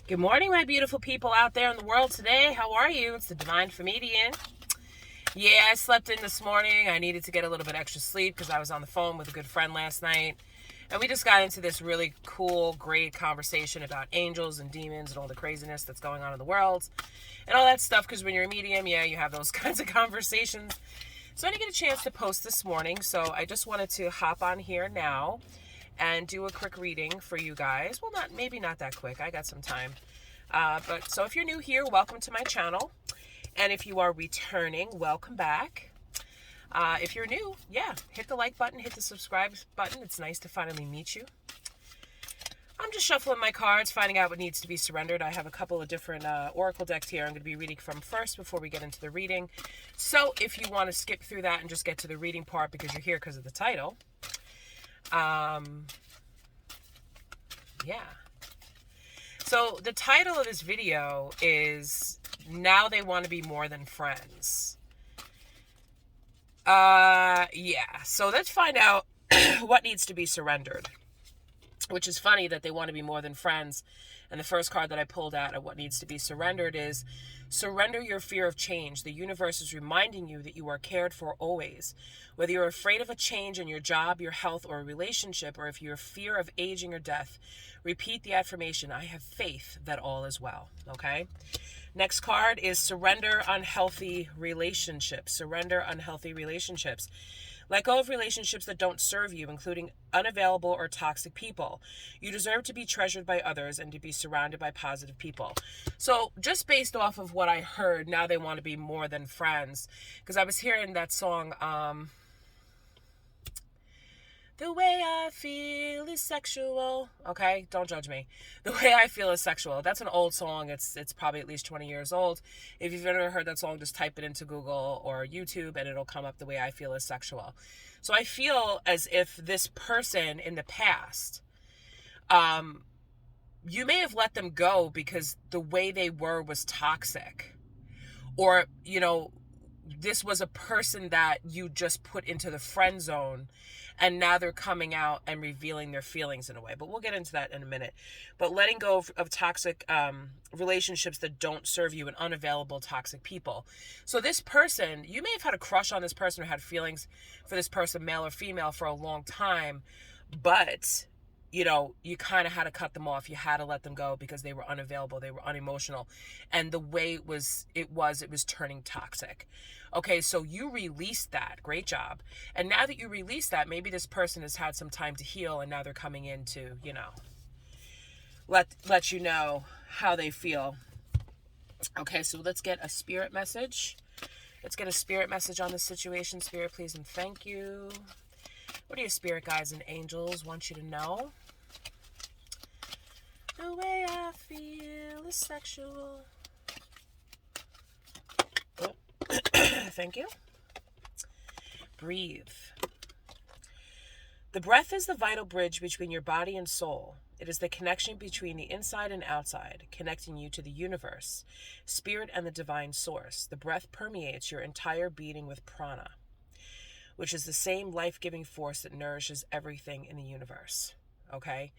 Good morning, my beautiful people out there in the world today. How are you? It's the Divine Comedian. Yeah, I slept in this morning. I needed to get a little bit extra sleep because I was on the phone with a good friend last night. And we just got into this really cool, great conversation about angels and demons and all the craziness that's going on in the world and all that stuff. Because when you're a medium, yeah, you have those kinds of conversations. So I didn't get a chance to post this morning. So I just wanted to hop on here now and do a quick reading for you guys. Well, maybe not that quick. I got some time. But so if you're new here, welcome to my channel. And if you are returning, welcome back. If you're new, yeah, hit the like button, hit the subscribe button. It's nice to finally meet you. I'm just shuffling my cards, finding out what needs to be surrendered. I have a couple of different oracle decks here I'm going to be reading from first before we get into the reading. So if you want to skip through that and just get to the reading part because you're here because of the title, yeah. So the title of this video is Now They Want to Be More Than Friends. Yeah. So let's find out what needs to be surrendered. Which is funny that they want to be more than friends. And the first card that I pulled out of what needs to be surrendered is surrender your fear of change. The universe is reminding you that you are cared for always. Whether you're afraid of a change in your job, your health, or a relationship, or if you're fear of aging or death, repeat the affirmation, I have faith that all is well. Okay? Next card is surrender unhealthy relationships. Surrender unhealthy relationships. Let go of relationships that don't serve you, including unavailable or toxic people. You deserve to be treasured by others and to be surrounded by positive people. So just based off of what I heard, now they want to be more than friends. Because I was hearing that song, The Way I Feel is Sexual. Okay, don't judge me. The Way I Feel is Sexual. That's an old song. It's probably at least 20 years old. If you've ever heard that song, just type it into Google or YouTube and it'll come up, The Way I Feel is Sexual. So I feel as if this person in the past, you may have let them go because the way they were was toxic. Or, this was a person that you just put into the friend zone and now they're coming out and revealing their feelings in a way. But we'll get into that in a minute. But letting go of toxic relationships that don't serve you and unavailable toxic people. So this person, you may have had a crush on this person or had feelings for this person, male or female, for a long time. But you kind of had to cut them off. You had to let them go because they were unavailable. They were unemotional. And the way it was turning toxic. Okay, so you released that. Great job. And now that you released that, maybe this person has had some time to heal and now they're coming in to, let you know how they feel. Okay, so let's get a spirit message. Let's get a spirit message on this situation. Spirit, please and thank you. What do your spirit guides and angels want you to know? The way I feel is sexual. Oh. Thank you. Breathe. The breath is the vital bridge between your body and soul. It is the connection between the inside and outside, connecting you to the universe, spirit, and the divine source. The breath permeates your entire being with prana, which is the same life-giving force that nourishes everything in the universe. Okay?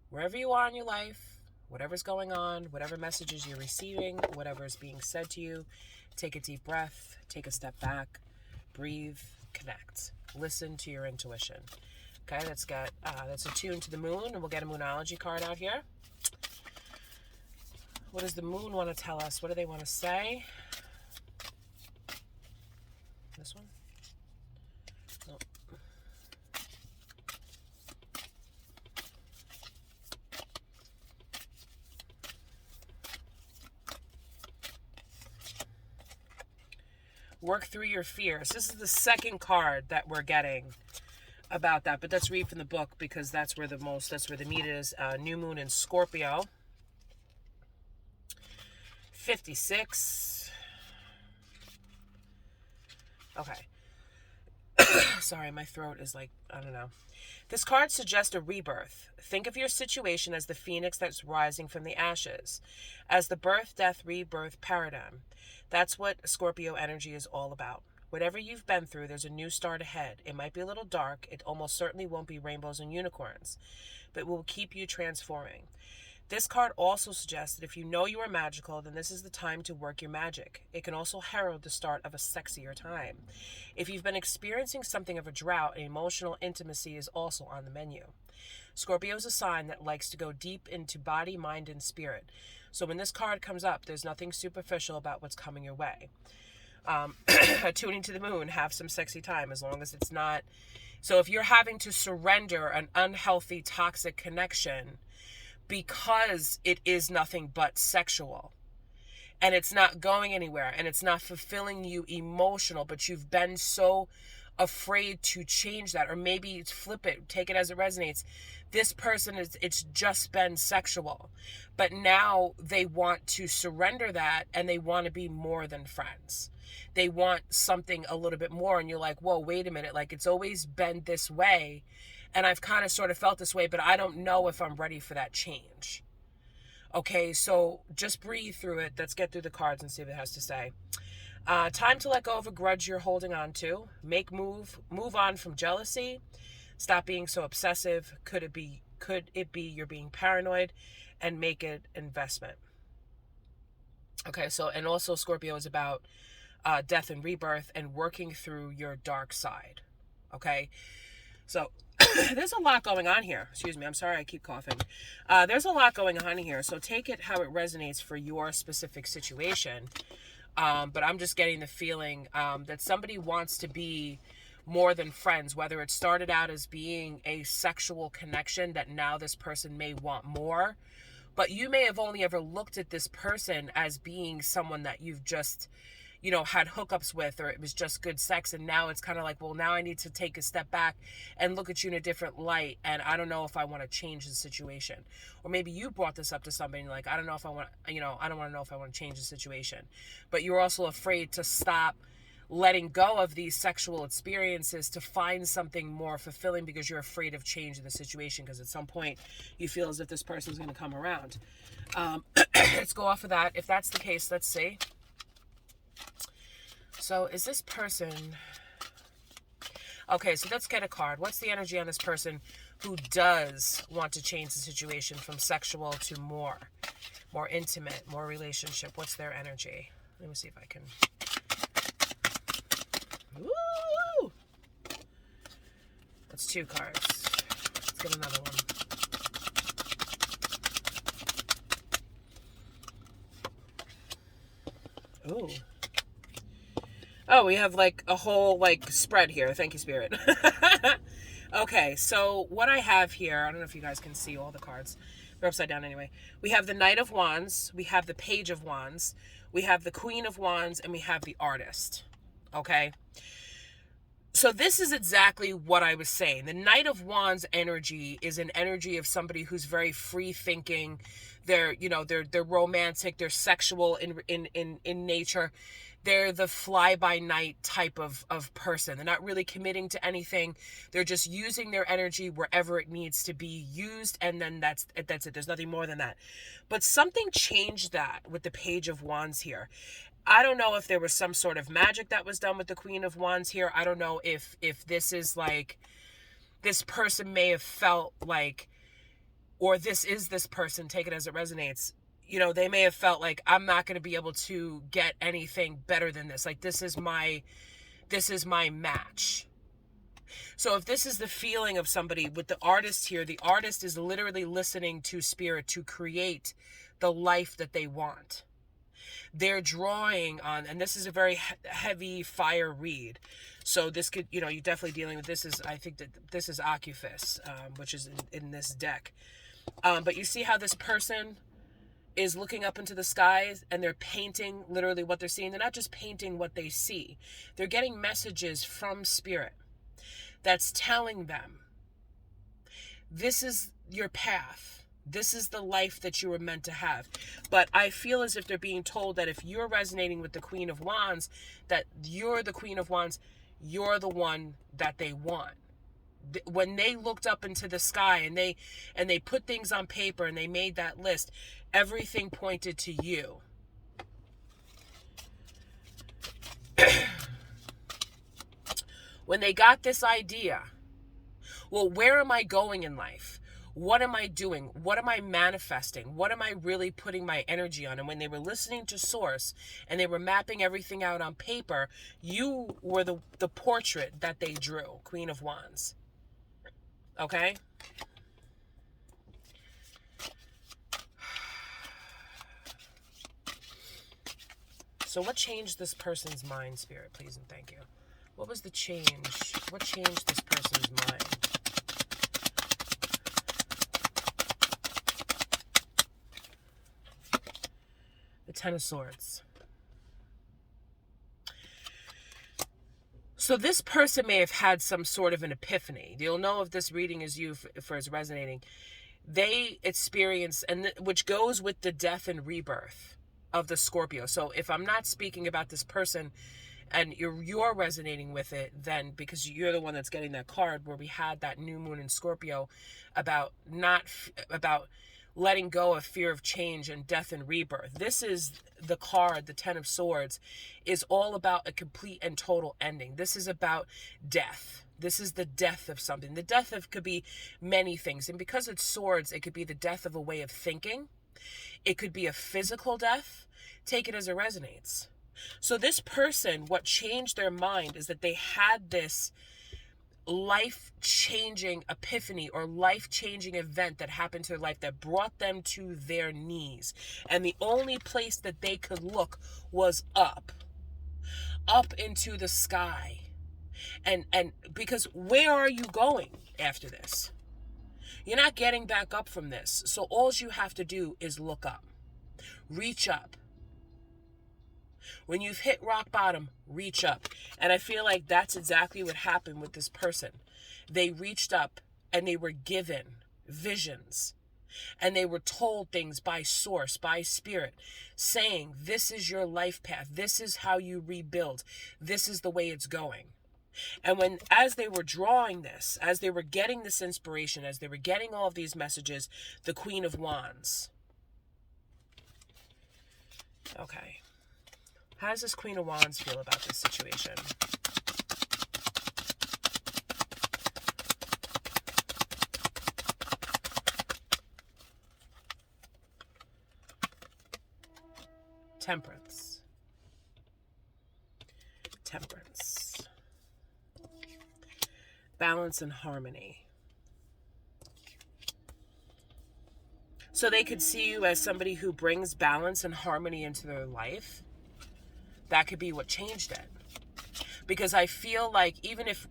Wherever you are in your life, whatever's going on, whatever messages you're receiving, whatever is being said to you, take a deep breath, take a step back, breathe, connect. Listen to your intuition. Okay, that's attuned to the moon, and we'll get a moonology card out here. What does the moon want to tell us? What do they want to say? This one? Nope. Work through your fears. This is the second card that we're getting about that, but let's read from the book because that's where the meat is. New moon in Scorpio. 56. Okay. Sorry, my throat is like, I don't know. This card suggests a rebirth. Think of your situation as the phoenix that's rising from the ashes, as the birth, death, rebirth paradigm. That's what Scorpio energy is all about. Whatever you've been through, there's a new start ahead. It might be a little dark. It almost certainly won't be rainbows and unicorns, but it will keep you transforming. This card also suggests that if you know you are magical, then this is the time to work your magic. It can also herald the start of a sexier time. If you've been experiencing something of a drought, emotional intimacy is also on the menu. Scorpio is a sign that likes to go deep into body, mind, and spirit. So when this card comes up, there's nothing superficial about what's coming your way. Tuning to the moon, have some sexy time, as long as it's not. So if you're having to surrender an unhealthy, toxic connection because it is nothing but sexual, and it's not going anywhere, and it's not fulfilling you emotional, but you've been so afraid to change that, or maybe it's flip it, take it as it resonates. This person it's just been sexual, but now they want to surrender that, and they want to be more than friends. They want something a little bit more, and you're like, whoa, wait a minute, like it's always been this way, and I've kind of sort of felt this way, but I don't know if I'm ready for that change. Okay, so just breathe through it. Let's get through the cards and see what it has to say. Time to let go of a grudge you're holding on to. Move on from jealousy. Stop being so obsessive. Could it be you're being paranoid? And make it investment. Okay, so, and also Scorpio is about death and rebirth and working through your dark side. Okay, so there's a lot going on here. Excuse me, I'm sorry I keep coughing. There's a lot going on here, so take it how it resonates for your specific situation. But I'm just getting the feeling that somebody wants to be more than friends, whether it started out as being a sexual connection that now this person may want more, but you may have only ever looked at this person as being someone that you've just, had hookups with, or it was just good sex, and now it's kind of like, well, now I need to take a step back and look at you in a different light, and I don't know if I want to change the situation. Or maybe you brought this up to somebody, and you're like, I don't know if I want, I don't want to know if I want to change the situation. But you're also afraid to stop letting go of these sexual experiences to find something more fulfilling, because you're afraid of changing the situation, because at some point you feel as if this person's going to come around. Let's go off of that. If that's the case, let's see. So is this person... Okay, so let's get a card. What's the energy on this person who does want to change the situation from sexual to more intimate, more relationship? What's their energy? Let me see if I can... Woo! That's 2 cards. Let's get another one. Ooh. Oh, we have like a whole spread here. Thank you, Spirit. Okay, so what I have here, I don't know if you guys can see all the cards. They're upside down anyway. We have the Knight of Wands, we have the Page of Wands, we have the Queen of Wands, and we have the Artist. Okay? So this is exactly what I was saying. The Knight of Wands energy is an energy of somebody who's very free thinking. They're romantic, they're sexual in nature. They're the fly-by-night type of person. They're not really committing to anything. They're just using their energy wherever it needs to be used, and then that's it. There's nothing more than that. But something changed that with the Page of Wands here. I don't know if there was some sort of magic that was done with the Queen of Wands here. I don't know if this is like, this person may have felt like, or this is this person, take it as it resonates. They may have felt like, I'm not going to be able to get anything better than this. Like, this is my match. So if this is the feeling of somebody with the Artist here, the Artist is literally listening to Spirit to create the life that they want. They're drawing on, and this is a very heavy fire read. So this could, you're definitely dealing with this. I think that this is Occupus, which is in this deck. But you see how this person is looking up into the skies, and they're painting literally what they're seeing. They're not just painting what they see. They're getting messages from Spirit that's telling them, this is your path. This is the life that you were meant to have. But I feel as if they're being told that if you're resonating with the Queen of Wands, that you're the Queen of Wands, you're the one that they want. When they looked up into the sky and they put things on paper and they made that list, everything pointed to you. When they got this idea, well, where am I going in life? What am I doing? What am I manifesting? What am I really putting my energy on? And when they were listening to Source and they were mapping everything out on paper, you were the portrait that they drew, Queen of Wands. Okay? So what changed this person's mind, Spirit, please and thank you? What was the change? What changed this person's mind? The Ten of Swords. So this person may have had some sort of an epiphany. You'll know if this reading is you for it's resonating. They experience, which goes with the death and rebirth of the Scorpio. So if I'm not speaking about this person and you're resonating with it, then because you're the one that's getting that card where we had that new moon in Scorpio about letting go of fear of change and death and rebirth. This is the card, the Ten of Swords, is all about a complete and total ending. This is about death. This is the death of something. The death of could be many things. And because it's swords, it could be the death of a way of thinking. It could be a physical death. Take it as it resonates. So this person, what changed their mind is that they had this life-changing epiphany or life-changing event that happened to their life that brought them to their knees. And the only place that they could look was up into the sky. And because where are you going after this? You're not getting back up from this. So all you have to do is look up. Reach up. When you've hit rock bottom, reach up. And I feel like that's exactly what happened with this person. They reached up and they were given visions. And they were told things by Source, by Spirit, saying, this is your life path. This is how you rebuild. This is the way it's going. And as they were drawing this, as they were getting this inspiration, as they were getting all of these messages, the Queen of Wands. Okay. How does this Queen of Wands feel about this situation? Temperance. Temperance. Balance and harmony. So they could see you as somebody who brings balance and harmony into their life. That could be what changed it. Because I feel like even if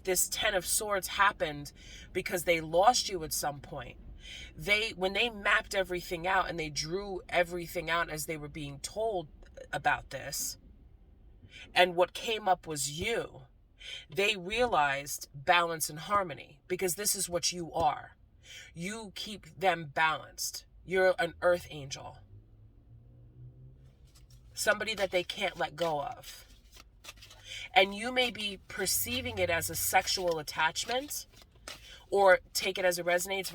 this Ten of Swords happened because they lost you at some point, when they mapped everything out and they drew everything out as they were being told about this, and what came up was you, they realized balance and harmony, because this is what you are. You keep them balanced. You're an earth angel. Somebody that they can't let go of. And you may be perceiving it as a sexual attachment, or take it as it resonates,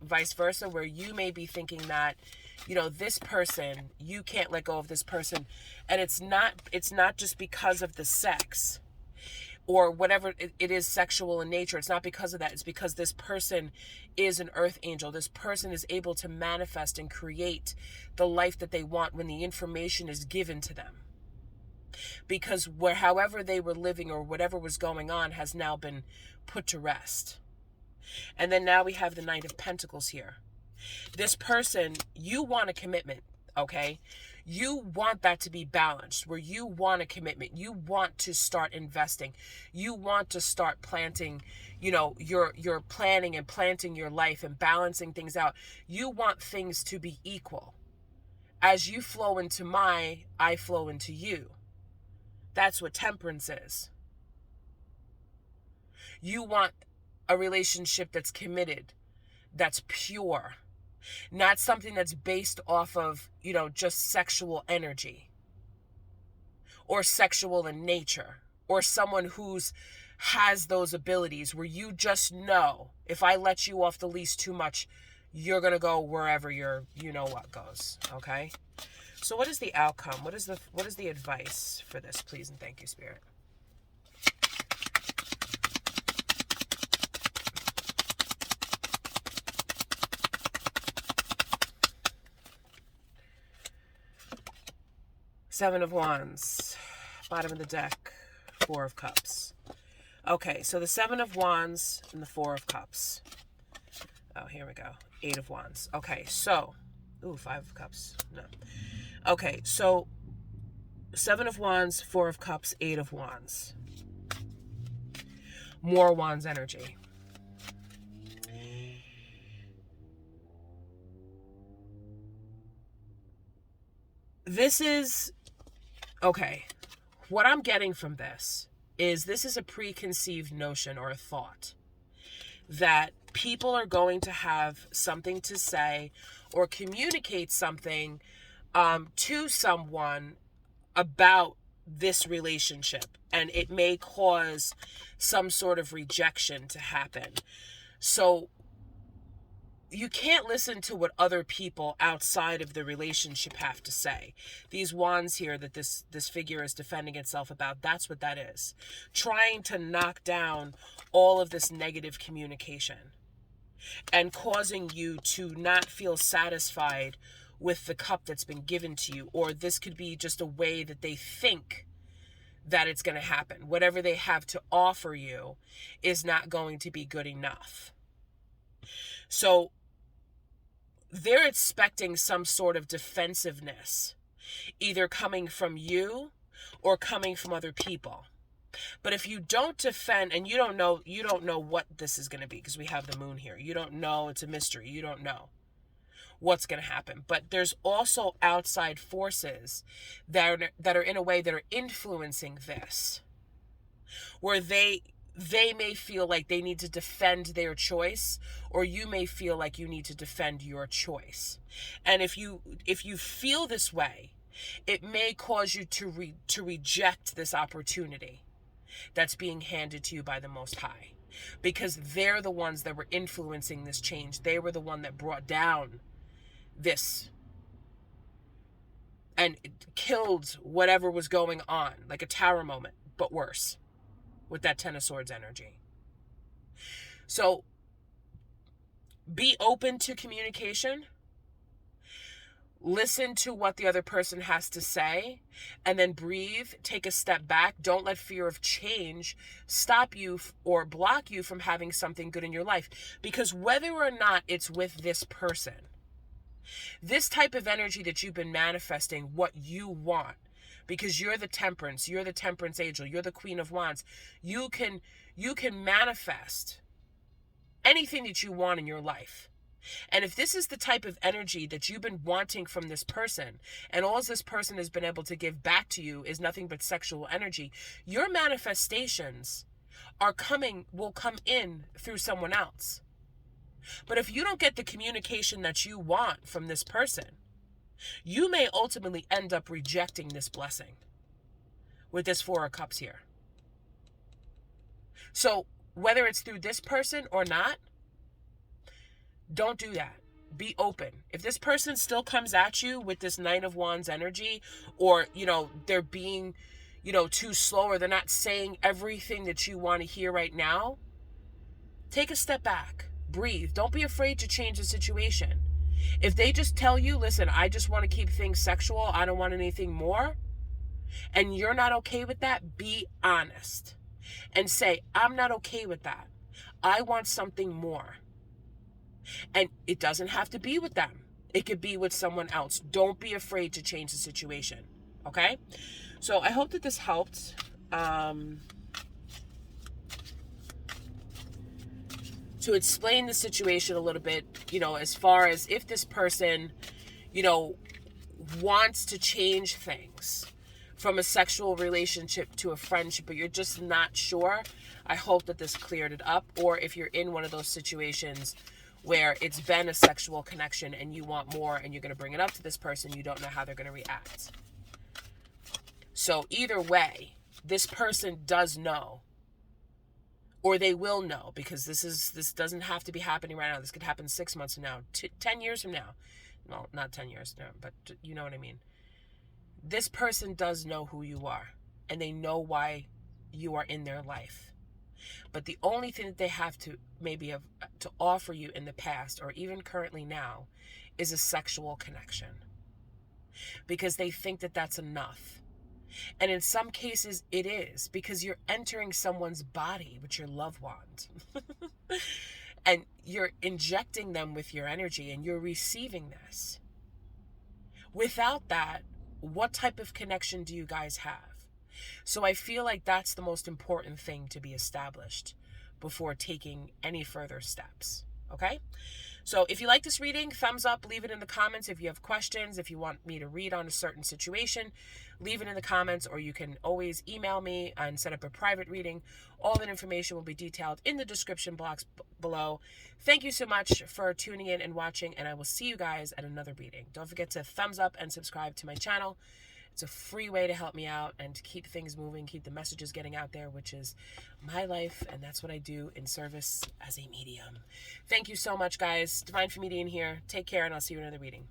vice versa, where you may be thinking that, this person, you can't let go of this person. And it's not just because of the sex or whatever it is sexual in nature. It's not because of that. It's because this person is an earth angel. This person is able to manifest and create the life that they want when the information is given to them. Because however they were living or whatever was going on has now been put to rest. And then now we have the Knight of Pentacles here. This person, you want a commitment, okay? You want that to be balanced, where you want a commitment. You want to start investing. You want to start planting, you're planning and planting your life and balancing things out. You want things to be equal. As you flow into I flow into you. That's what temperance is. You want a relationship that's committed, that's pure. Not something that's based off of, just sexual energy or sexual in nature or someone who's has those abilities where you just know if I let you off the leash too much, you're going to go wherever your you know what goes. Okay? So what is the outcome? What is the advice for this, please and thank you, Spirit? Seven of Wands, bottom of the deck, Four of Cups. Okay, so the Seven of Wands and the Four of Cups. Oh, here we go. Eight of Wands. Okay, so, Five of Cups. No. Okay, so Seven of Wands, Four of Cups, Eight of Wands. More Wands energy. This is, okay, what I'm getting from this is a preconceived notion or a thought that people are going to have something to say or communicate something to someone about this relationship, and it may cause some sort of rejection to happen. So you can't listen to what other people outside of the relationship have to say. These wands here that this figure is defending itself about, that's what that is. Trying to knock down all of this negative communication and causing you to not feel satisfied with the cup that's been given to you. Or this could be just a way that they think that it's going to happen. Whatever they have to offer you is not going to be good enough. So they're expecting some sort of defensiveness, either coming from you or coming from other people. But if you don't defend, and you don't know what this is going to be, because we have the moon here. You don't know. It's a mystery. You don't know what's going to happen. But there's also outside forces that are in a way that are influencing this, where they may feel like they need to defend their choice, or you may feel like you need to defend your choice. And if you feel this way, it may cause you to reject this opportunity that's being handed to you by the Most High, because they're the ones that were influencing this change. They were the one that brought down this and killed whatever was going on, like a tower moment, but worse, with that Ten of Swords energy. So be open to communication. Listen to what the other person has to say, and then breathe, take a step back. Don't let fear of change stop you or block you from having something good in your life. Because whether or not it's with this person, this type of energy that you've been manifesting, what you want, because you're the temperance angel, you're the Queen of Wands, you can manifest anything that you want in your life. And if this is the type of energy that you've been wanting from this person, and all this person has been able to give back to you is nothing but sexual energy, your manifestations will come in through someone else. But if you don't get the communication that you want from this person, you may ultimately end up rejecting this blessing with this Four of Cups here. So whether it's through this person or not, don't do that. Be open. If this person still comes at you with this Knight of Wands energy, or, they're being, too slow, or they're not saying everything that you want to hear right now, take a step back. Breathe. Don't be afraid to change the situation. If they just tell you, listen, I just want to keep things sexual, I don't want anything more, and you're not okay with that, be honest. And say, I'm not okay with that. I want something more. And it doesn't have to be with them. It could be with someone else. Don't be afraid to change the situation. Okay? So I hope that this helped. To explain the situation a little bit, as far as if this person, wants to change things from a sexual relationship to a friendship, but you're just not sure. I hope that this cleared it up. Or if you're in one of those situations where it's been a sexual connection and you want more and you're going to bring it up to this person, you don't know how they're going to react. So either way, this person does know, or they will know, because this doesn't have to be happening right now. This could happen 6 months from now, 10 years from now. Well, not 10 years now, but you know what I mean. This person does know who you are, and they know why you are in their life. But the only thing that they have to maybe have to offer you in the past, or even currently now, is a sexual connection, because they think that that's enough. And in some cases it is, because you're entering someone's body with your love wand and you're injecting them with your energy, and you're receiving this. Without that, what type of connection do you guys have? So I feel like that's the most important thing to be established before taking any further steps. Okay? So if you like this reading, thumbs up, leave it in the comments. If you have questions, if you want me to read on a certain situation, leave it in the comments, or you can always email me and set up a private reading. All that information will be detailed in the description box below. Thank you so much for tuning in and watching, and I will see you guys at another reading. Don't forget to thumbs up and subscribe to my channel. It's a free way to help me out and to keep things moving, keep the messages getting out there, which is my life, and that's what I do in service as a medium. Thank you so much, guys. Divine Femedian here. Take care, and I'll see you in another reading.